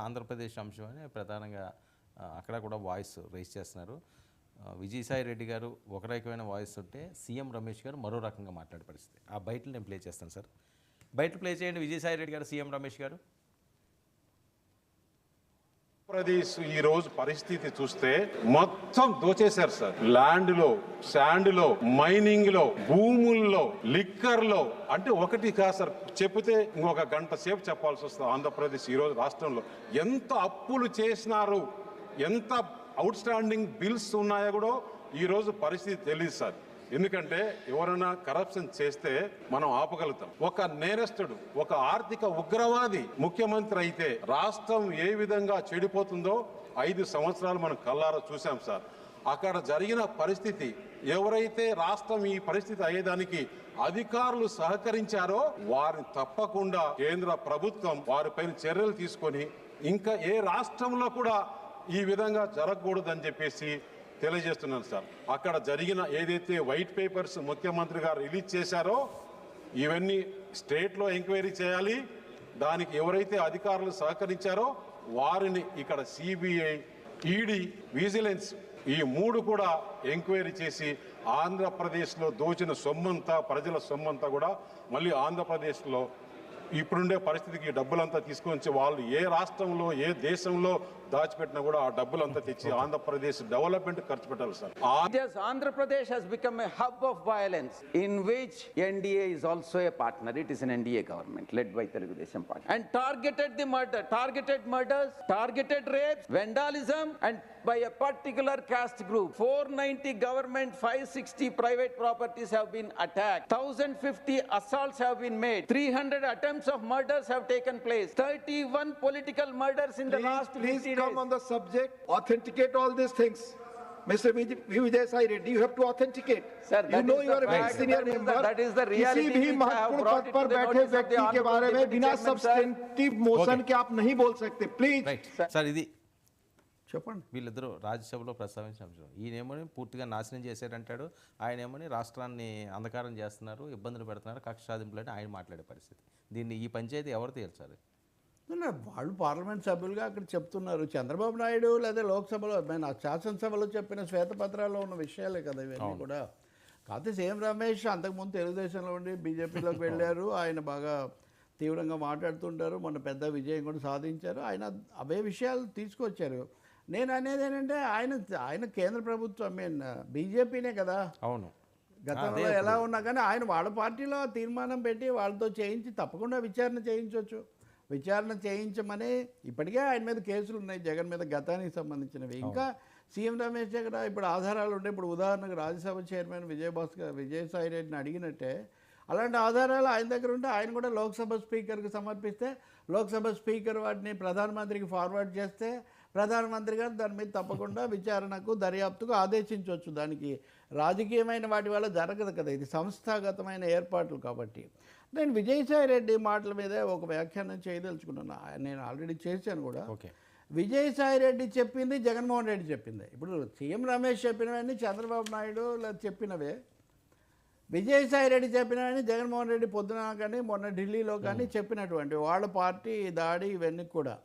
ఆంధ్రప్రదేశ్ అంశం అని ప్రధానంగా అక్కడ కూడా వాయిస్ రైజ్ చేస్తున్నారు. విజయసాయి రెడ్డి గారు ఒక రకమైన వాయిస్ ఉంటే సీఎం రమేష్ గారు మరో రకంగా మాట్లాడే పరిస్థితి. ఆ బయటలు నేను ప్లే చేస్తాను సార్. బయట ప్లే చేయండి విజయసాయి రెడ్డి గారు, సీఎం రమేష్ గారు. ఆంధ్రప్రదేశ్ ఈ రోజు పరిస్థితి చూస్తే మొత్తం దోచేశారు సార్. ల్యాండ్ లో, శాండ్ లో, మైనింగ్ లో, భూముల్లో, లిక్కర్ లో, అంటే ఒకటి కాదు సార్, చెప్తే ఇంకొక గంట సేపు చెప్పాల్సి వస్తుంది. ఆంధ్రప్రదేశ్ ఈ రోజు రాష్ట్రంలో ఎంత అప్పులు చేసినారు, ఎంత అవుట్ స్టాండింగ్ బిల్స్ ఉన్నాయో కూడా ఈ రోజు పరిస్థితి తెలియదు సార్. ఎందుకంటే ఎవరైనా కరప్షన్ చేస్తే మనం ఆపగలుగుతాం. ఒక నేరస్తుడు, ఒక ఆర్థిక ఉగ్రవాది ముఖ్యమంత్రి అయితే రాష్ట్రం ఏ విధంగా చెడిపోతుందో 5 సంవత్సరాలు మనం కల్లారా చూసాం సార్. అక్కడ జరిగిన పరిస్థితి, ఎవరైతే రాష్ట్రం ఈ పరిస్థితి అయ్యేదానికి అధికారులు సహకరించారో వారిని తప్పకుండా కేంద్ర ప్రభుత్వం వారిపైన చర్యలు తీసుకొని ఇంకా ఏ రాష్ట్రంలో కూడా ఈ విధంగా జరగకూడదని చెప్పేసి తెలియజేస్తున్నాను సార్. అక్కడ జరిగిన ఏదైతే వైట్ పేపర్స్ ముఖ్యమంత్రి గారు రిలీజ్ చేశారో ఇవన్నీ స్టేట్లో ఎంక్వైరీ చేయాలి. దానికి ఎవరైతే అధికారులు సహకరించారో వారిని ఇక్కడ సిబిఐ, ఈడీ, విజిలెన్స్ ఈ 3 కూడా ఎంక్వైరీ చేసి ఆంధ్రప్రదేశ్లో దోచిన సొమ్మంతా, ప్రజల సొమ్మంతా కూడా మళ్ళీ ఆంధ్రప్రదేశ్లో ఇప్పుడుండే పరిస్థితికి డబ్బులంతా తీసుకొని వాళ్ళు ఏ రాష్ట్రంలో, ఏ దేశంలో దాచిపెట్టినా కూడా ఆ డబ్బులంతా తెచ్చి ఆంధ్రప్రదేశ్ డెవలప్మెంట్ ఖర్చు పెట్టాలి sir. Andhra Pradesh has become a hub of violence in which NDA is also a partner. It is an NDA government led by Telugu Desam Party, and targeted murders, targeted rapes, vandalism, and by a particular caste group. 490 government, 560 private properties have been attacked. 1050 assaults have been made. 300 attempts of murders have taken place. 31 political murders in the last 50 days. Come on the subject, authenticate all these things. Mr. Vijay Reddy, you have to authenticate. Sir, you know you are a very senior member. That is the reality. किसी भी महत्वपूर्ण पद पर बैठे व्यक्ति के बारे में बिना सब्स्टेंटिव मोशन के आप नहीं बोल सकते, प्लीज. సార్ ఇది చెప్పండి. వీళ్ళిద్దరూ రాజ్యసభలో ప్రస్తావించిన అంశం. ఈయనేమని పూర్తిగా నాశనం చేశారంటాడు, ఆయన ఏమని రాష్ట్రాన్ని అంధకారం చేస్తున్నారు, ఇబ్బందులు పెడుతున్నారు, కక్ష సాధింపులు అని ఆయన మాట్లాడే పరిస్థితి. దీన్ని ఈ పంచాయతీ ఎవరు తేల్చాలి? వాళ్ళు పార్లమెంట్ సభ్యులుగా అక్కడ చెప్తున్నారు. చంద్రబాబు నాయుడు లేదా లోక్సభలో శాసనసభలో చెప్పిన శ్వేతపత్రాల్లో ఉన్న విషయాలే కదా ఇవన్నీ కూడా. కాకపోతే సీఎం రమేష్ అంతకుముందు తెలుగుదేశంలో ఉండి బీజేపీలోకి వెళ్ళారు. ఆయన బాగా తీవ్రంగా మాట్లాడుతుంటారు. మొన్న పెద్ద విజయం కూడా సాధించారు. ఆయన అవే విషయాలు తీసుకొచ్చారు. నేను అనేది ఏంటంటే ఆయన కేంద్ర ప్రభుత్వం బీజేపీనే కదా. అవును, గతంలో ఎలా ఉన్నా కానీ ఆయన వాళ్ళ పార్టీలో తీర్మానం పెట్టి వాళ్ళతో చేయించి తప్పకుండా విచారణ చేయించవచ్చు. విచారణ చేయించమని ఇప్పటికే ఆయన మీద కేసులు ఉన్నాయి, జగన్ మీద గతానికి సంబంధించినవి. ఇంకా సీఎం రమేష్ దగ్గర ఇప్పుడు ఆధారాలు ఉంటే, ఇప్పుడు ఉదాహరణకు రాజ్యసభ చైర్మన్ విజయసాయి రెడ్డిని అడిగినట్టే అలాంటి ఆధారాలు ఆయన దగ్గర ఉంటే ఆయన కూడా లోక్సభ స్పీకర్కి సమర్పిస్తే లోక్సభ స్పీకర్ వాటిని ప్రధానమంత్రికి ఫార్వర్డ్ చేస్తే ప్రధానమంత్రి గారు దాని మీద తప్పకుండా విచారణకు, దర్యాప్తుకు ఆదేశించవచ్చు. దానికి రాజకీయమైన వాటి వల్ల జరగదు కదా, ఇది సంస్థాగతమైన ఏర్పాట్లు కాబట్టి. నేను విజయసాయి రెడ్డి మాటల మీదే ఒక వ్యాఖ్యానం చేయదలుచుకున్నాను. నేను ఆల్రెడీ చేశాను కూడా. విజయసాయి రెడ్డి చెప్పింది జగన్మోహన్ రెడ్డి చెప్పింది. ఇప్పుడు సీఎం రమేష్ చెప్పినవన్నీ చంద్రబాబు నాయుడు చెప్పినవే, విజయసాయి రెడ్డి చెప్పినవన్నీ జగన్మోహన్ రెడ్డి పొద్దున కానీ మొన్న ఢిల్లీలో కానీ చెప్పినటువంటి వాళ్ళ పార్టీ దాడి ఇవన్నీ కూడా.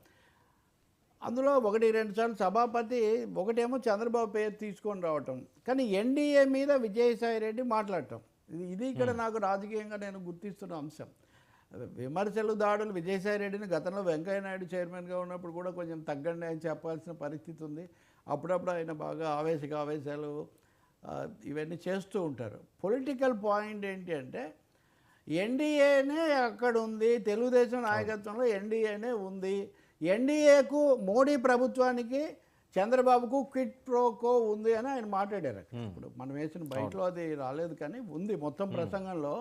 అందులో 1-2 సార్లు సభాపతి ఒకటేమో చంద్రబాబు పేరు తీసుకొని రావటం, కానీ ఎన్డీఏ మీద విజయసాయి రెడ్డి మాట్లాడటం, ఇది ఇక్కడ నాకు రాజకీయంగా నేను గుర్తిస్తున్న అంశం. విమర్శలు, దాడులు విజయసాయి రెడ్డిని గతంలో వెంకయ్యనాయుడు చైర్మన్గా ఉన్నప్పుడు కూడా కొంచెం తగ్గండి అని చెప్పాల్సిన పరిస్థితి ఉంది. అప్పుడప్పుడు ఆయన బాగా ఆవేశాలు ఇవన్నీ చేస్తూ ఉంటారు. పొలిటికల్ పాయింట్ ఏంటి అంటే ఎన్డీఏనే అక్కడ ఉంది, తెలుగుదేశం నాయకత్వంలో ఎన్డీఏనే ఉంది. ఎన్డీఏకు, మోడీ ప్రభుత్వానికి, చంద్రబాబుకు క్విట్ ప్రోకో ఉంది అని ఆయన మాట్లాడారు. ఇప్పుడు మనం వేసిన బయటలో అది రాలేదు కానీ ఉంది మొత్తం ప్రసంగంలో.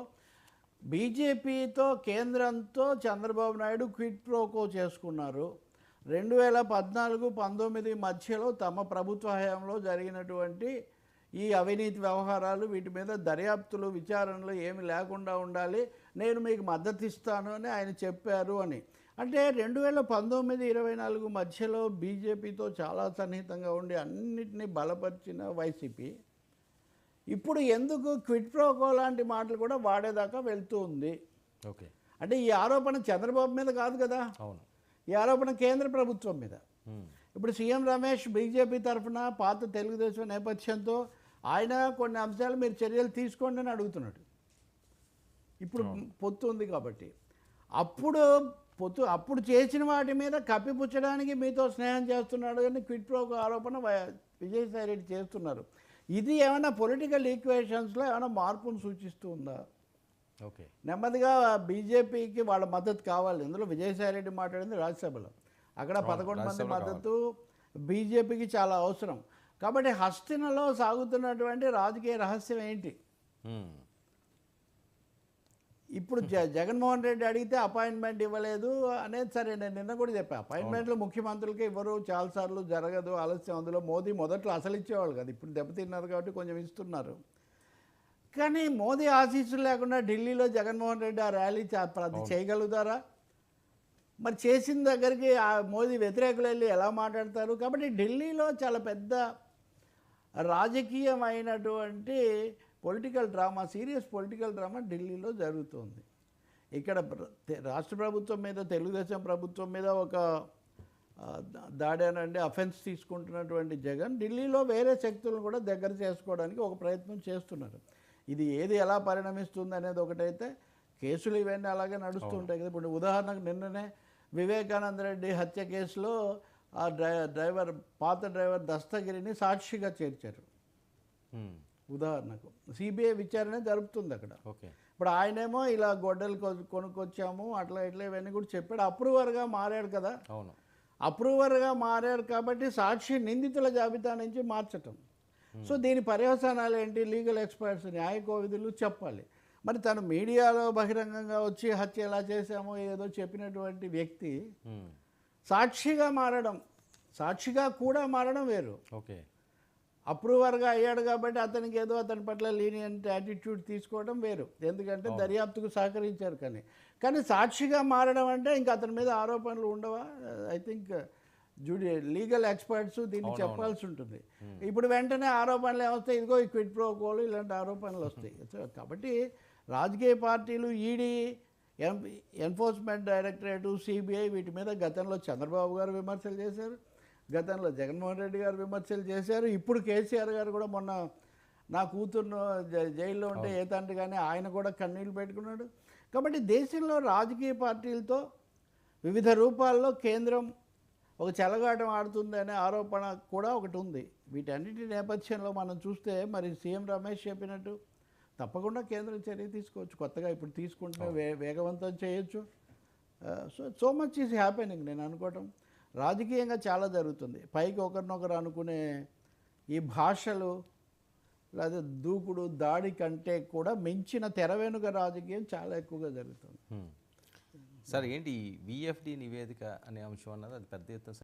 బీజేపీతో, కేంద్రంతో చంద్రబాబు నాయుడు క్విట్ ప్రోకో చేసుకున్నారు. 2014-19 మధ్యలో తమ ప్రభుత్వ హయాంలో జరిగినటువంటి ఈ అవినీతి వ్యవహారాలు, వీటి మీద దర్యాప్తులు, విచారణలు ఏమి లేకుండా ఉండాలి, నేను మీకు మద్దతు ఇస్తాను అని ఆయన చెప్పారు అని. అంటే 2019-24 మధ్యలో బీజేపీతో చాలా సన్నిహితంగా ఉండి అన్నిటినీ బలపరిచిన వైసీపీ ఇప్పుడు ఎందుకు క్విట్ ప్రోకో లాంటి మాటలు కూడా వాడేదాకా వెళ్తూ ఉంది? ఓకే, అంటే ఈ ఆరోపణ చంద్రబాబు మీద కాదు కదా. అవును, ఈ ఆరోపణ కేంద్ర ప్రభుత్వం మీద. ఇప్పుడు సీఎం రమేష్ బీజేపీ తరఫున పాత తెలుగుదేశం నేపథ్యంతో ఆయన కొన్ని అంశాలు మీరు చర్యలు తీసుకోండి అని అడుగుతున్నాడు. ఇప్పుడు పొత్తు ఉంది కాబట్టి అప్పుడు చేసిన వాటి మీద కప్పిపుచ్చడానికి మీతో స్నేహం చేస్తున్నాడు అని క్విట్ ప్రో ఆరోపణ విజయసాయి రెడ్డి చేస్తున్నారు. ఇది ఏమైనా పొలిటికల్ ఈక్వేషన్స్లో ఏమైనా మార్పును సూచిస్తూ ఉందా? ఓకే, నెమ్మదిగా బీజేపీకి వాళ్ళ మద్దతు కావాలి. ఇందులో విజయసాయి రెడ్డి మాట్లాడింది రాజ్యసభలో, అక్కడ 11 మంది మద్దతు బీజేపీకి చాలా అవసరం. కాబట్టి హస్తినలో సాగుతున్నటువంటి రాజకీయ రహస్యం ఏంటి? ఇప్పుడు జగన్మోహన్ రెడ్డి అడిగితే అపాయింట్మెంట్ ఇవ్వలేదు అనేది సరే, నేను నిన్న కూడా చెప్పాను, అపాయింట్మెంట్లు ముఖ్యమంత్రులకి ఇవ్వరు, చాలాసార్లు జరగదు, ఆలస్యం. అందులో మోదీ మొదట్లో అసలు ఇచ్చేవాళ్ళు కదా, ఇప్పుడు దెబ్బతిన్నారు కాబట్టి కొంచెం ఇస్తున్నారు. కానీ మోదీ ఆశీస్సులు లేకుండా ఢిల్లీలో జగన్మోహన్ రెడ్డి ఆ ర్యాలీ చేయగలుగుతారా? మరి చేసిన దగ్గరికి ఆ మోదీ వ్యతిరేకులు వెళ్ళి ఎలా మాట్లాడతారు? కాబట్టి ఢిల్లీలో చాలా పెద్ద రాజకీయమైనటువంటి political drama, serious political drama ఢిల్లీలో జరుగుతుంది. ఇక్కడ రాష్ట్ర ప్రభుత్వం మీద, తెలుగుదేశం ప్రభుత్వం మీద ఒక దాడి అనండి అఫెన్స్ తీసుకుంటున్నటువంటి జగన్ ఢిల్లీలో వేరే శక్తులను కూడా దగ్గర చేసుకోవడానికి ఒక ప్రయత్నం చేస్తున్నారు. ఇది ఏది ఎలా పరిణమిస్తుంది అనేది ఒకటైతే, కేసులు ఇవన్నీ అలాగే నడుస్తుంటాయి కదా. ఇప్పుడు ఉదాహరణకు నిన్ననే వివేకానంద రెడ్డి హత్య కేసులో ఆ పాత డ్రైవర్ దస్తగిరిని సాక్షిగా చేర్చారు. ఉదాహరణకు సిబిఐ విచారణ జరుపుతుంది అక్కడ. ఓకే, ఇప్పుడు ఆయనేమో ఇలా గొడ్డలు కొనుక్కొచ్చాము అట్లా ఇట్లా ఇవన్నీ కూడా చెప్పాడు. అప్రూవర్గా మారాడు కదా. అవును, అప్రూవర్గా మారాడు కాబట్టి సాక్షి నిందితుల జాబితా నుంచి మార్చటం. సో దీని పర్యవసానాలు ఏంటి? లీగల్ ఎక్స్పర్ట్స్, న్యాయ కోవిదులు చెప్పాలి. మరి తను మీడియాలో బహిరంగంగా వచ్చి హత్య ఎలా చేశామో ఏదో చెప్పినటువంటి వ్యక్తి సాక్షిగా మారడం, సాక్షిగా కూడా మారడం వేరు. ఓకే, అప్రూవర్గా అయ్యాడు కాబట్టి అతనికి ఏదో అతని పట్ల లీనియంట్ యాటిట్యూడ్ తీసుకోవడం వేరు, ఎందుకంటే దర్యాప్తుకు సహకరించారు. కానీ సాక్షిగా మారడం అంటే ఇంకా అతని మీద ఆరోపణలు ఉండవా? ఐ థింక్ లీగల్ ఎక్స్పర్ట్స్ దీన్ని చెప్పాల్సి ఉంటుంది. ఇప్పుడు వెంటనే ఆరోపణలు ఏమొస్తాయి? ఇదిగో ఈ క్విట్ ప్రో కోలు ఇలాంటి ఆరోపణలు వస్తాయి. కాబట్టి రాజకీయ పార్టీలు, ఈడీ, ఎన్ఫోర్స్మెంట్ డైరెక్టరేటు, సిబిఐ వీటి మీద గతంలో చంద్రబాబు గారు విమర్శలు చేశారు, గతంలో జగన్మోహన్ రెడ్డి గారు విమర్శలు చేశారు, ఇప్పుడు కేసీఆర్ గారు కూడా మొన్న నా కూతురును జైల్లో ఉంటే ఏ తండ్రి కానీ ఆయన కూడా కన్నీళ్ళు పెట్టుకున్నాడు. కాబట్టి దేశంలో రాజకీయ పార్టీలతో వివిధ రూపాల్లో కేంద్రం ఒక చెలగాటం ఆడుతుంది అనే ఆరోపణ కూడా ఒకటి ఉంది. వీటన్నిటి నేపథ్యంలో మనం చూస్తే మరి సీఎం రమేష్ చెప్పినట్టు తప్పకుండా కేంద్రం చర్య తీసుకోవచ్చు. కొత్తగా ఇప్పుడు తీసుకుంటే వేగవంతం చేయొచ్చు. So much is happening. నేను అనుకోవటం రాజకీయంగా చాలా జరుగుతుంది. పైకి ఒకరినొకరు అనుకునే ఈ భాషలు లేదా దూకుడు దాడి కంటే కూడా మించిన తెర వెనుక రాజకీయం చాలా ఎక్కువగా జరుగుతుంది. సార్ ఏంటి ఈ విఎఫ్డి నివేదిక అనే అంశం అన్నది అది పెద్ద ఎత్తున